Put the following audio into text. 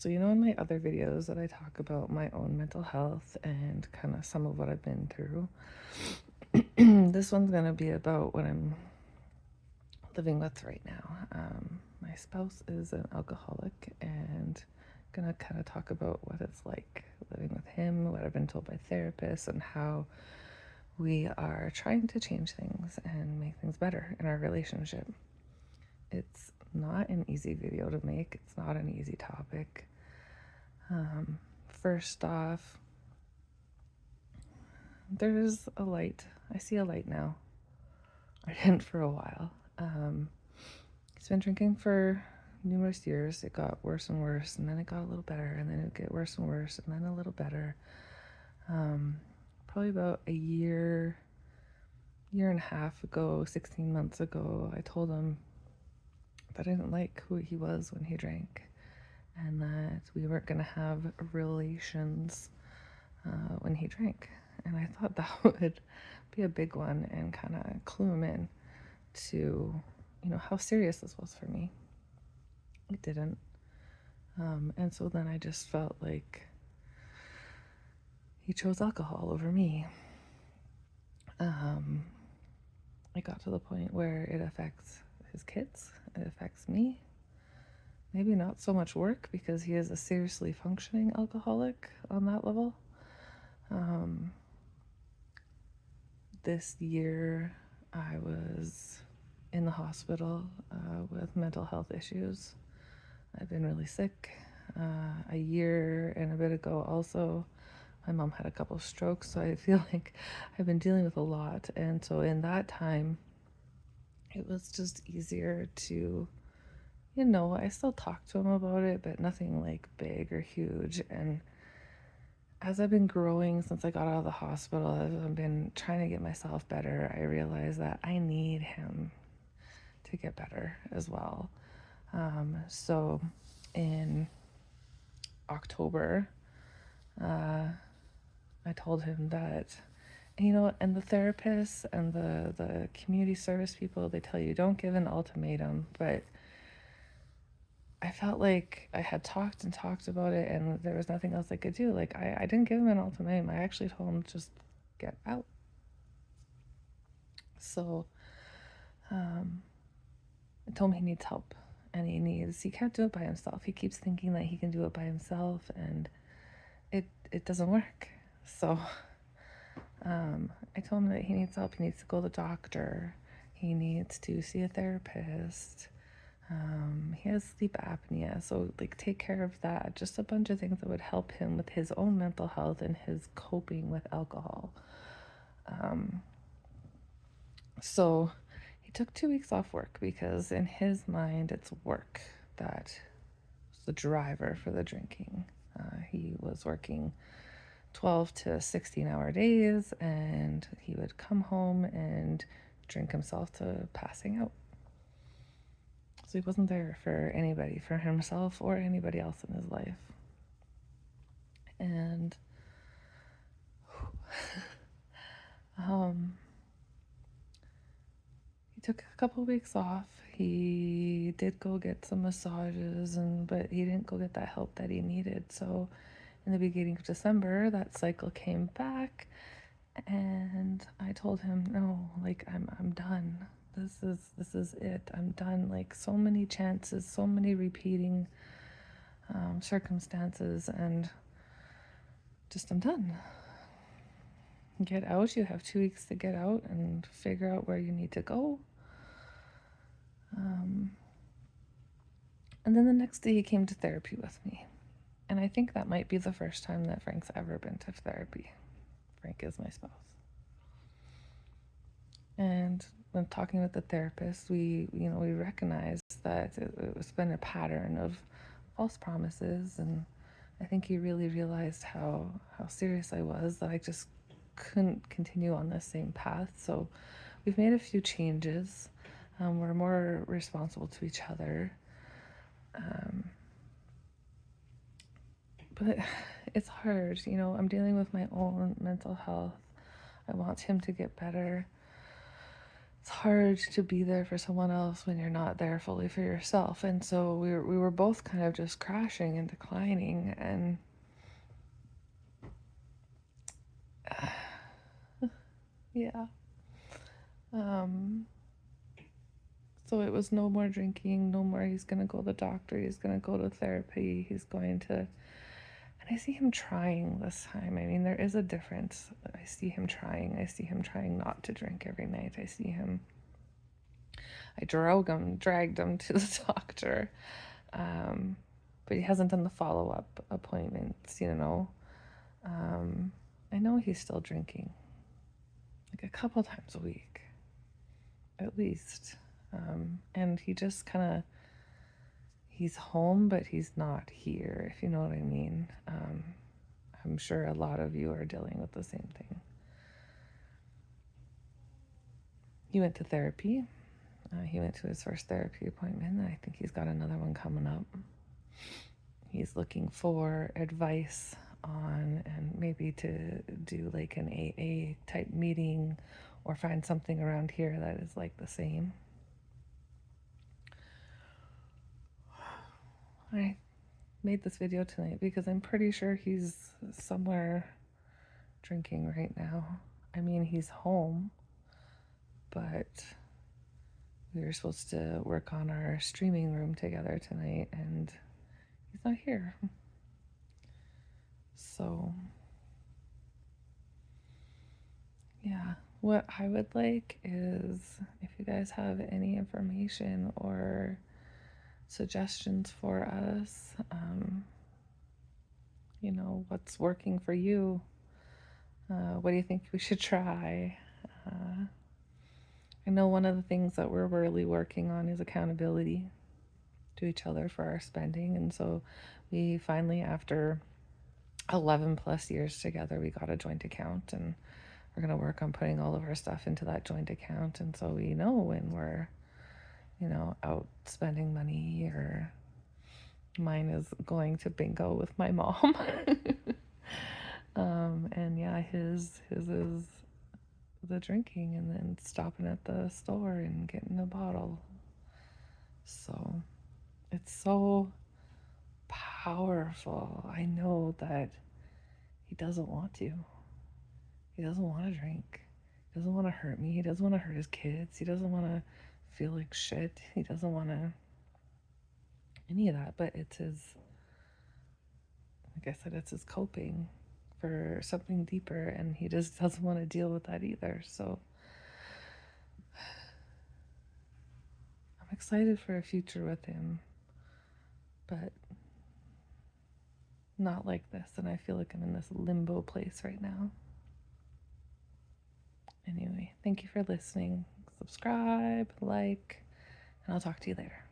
So, in my other videos that I talk about my own mental health and kind of some of what I've been through, this one's going to be about what I'm living with right now. My spouse is an alcoholic, and going to kind of talk about what it's like living with him, what I've been told by therapists, and how we are trying to change things and make things better in our relationship. It's not an easy video to make, it's not an easy topic. First off, there's a light. I see a light now. I didn't for a while. He's been drinking for numerous years. It got worse and worse, and then it got a little better, and then it would get worse and worse, and then a little better. Probably about a year and a half ago, 16 months ago, I told him that I didn't like who he was when he drank, and that we weren't going to have relations when he drank. And I thought that would be a big one and kind of clue him in to, how serious this was for me. It didn't. And so then I just felt like he chose alcohol over me. It got to the point where it affects his kids, it affects me. Maybe not so much work because he is a seriously functioning alcoholic on that level. This year I was in the hospital with mental health issues. I've been really sick. A year and a bit ago also, my mom had a couple of strokes, so I feel like I've been dealing with a lot. And so in that time, it was just easier to, I still talk to him about it, but nothing like big or huge. And as I've been growing since I got out of the hospital, as I've been trying to get myself better, I realized that I need him to get better as well. So in October, I told him that, and the therapists and the community service people, they tell you don't give an ultimatum, but I felt like I had talked and talked about it and there was nothing else I could do. Like, I didn't give him an ultimatum. I actually told him just get out. So I told him he needs help and he can't do it by himself. He keeps thinking that he can do it by himself, and it doesn't work. So I told him that he needs help. He needs to go to the doctor. He needs to see a therapist. He has sleep apnea, so like take care of that. Just a bunch of things that would help him with his own mental health and his coping with alcohol. So he took 2 weeks off work because in his mind it's work that was the driver for the drinking. He was working 12 to 16-hour days, and he would come home and drink himself to passing out. So he wasn't there for anybody, for himself or anybody else in his life. And he took a couple of weeks off. He did go get some massages, but he didn't go get that help that he needed. So in the beginning of December, that cycle came back, and I told him, no, like I'm done. This is it. I'm done. Like, so many chances, so many repeating circumstances, and just I'm done. Get out. You have 2 weeks to get out and figure out where you need to go. And then the next day he came to therapy with me. And I think that might be the first time that Frank's ever been to therapy. Frank is my spouse. And when talking with the therapist, we recognized that it's been a pattern of false promises. And I think he really realized how serious I was, that I just couldn't continue on this same path. So we've made a few changes. We're more responsible to each other. But it's hard, I'm dealing with my own mental health. I want him to get better. It's hard to be there for someone else when you're not there fully for yourself. And so we were both kind of just crashing and declining, and yeah. So it was no more drinking, no more he's gonna go to the doctor, he's gonna go to therapy, he's going to, and I see him trying this time. I mean, there is a difference. I see him trying not to drink every night. I dragged him to the doctor. But he hasn't done the follow-up appointments, you know. I know he's still drinking, like a couple times a week, at least. And he just kind of, he's home, but he's not here, if you know what I mean. I'm sure a lot of you are dealing with the same thing. He went to therapy. He went to his first therapy appointment, and I think he's got another one coming up. He's looking for advice on, and maybe to do like an AA type meeting or find something around here that is like the same. I made this video tonight because I'm pretty sure he's somewhere drinking right now. I mean, he's home, but we were supposed to work on our streaming room together tonight, and he's not here. So, yeah, what I would like is if you guys have any information or suggestions for us, you know, what's working for you? What do you think we should try? I know one of the things that we're really working on is accountability to each other for our spending. And so we finally, after 11 plus years together, we got a joint account, and we're going to work on putting all of our stuff into that joint account. And so we know when we're, you know, out spending money, or mine is going to bingo with my mom. And yeah, his is the drinking and then stopping at the store and getting a bottle. So it's so powerful. I know that he doesn't want to. He doesn't want to drink. He doesn't want to hurt me. He doesn't want to hurt his kids. He doesn't want to feel like shit. He doesn't want to any of that. But it's his, like I said, it's his coping for something deeper, and he just doesn't want to deal with that either. So I'm excited for a future with him, but not like this. And I feel like I'm in this limbo place right now. Anyway, thank you for listening. Subscribe, like, and I'll talk to you later.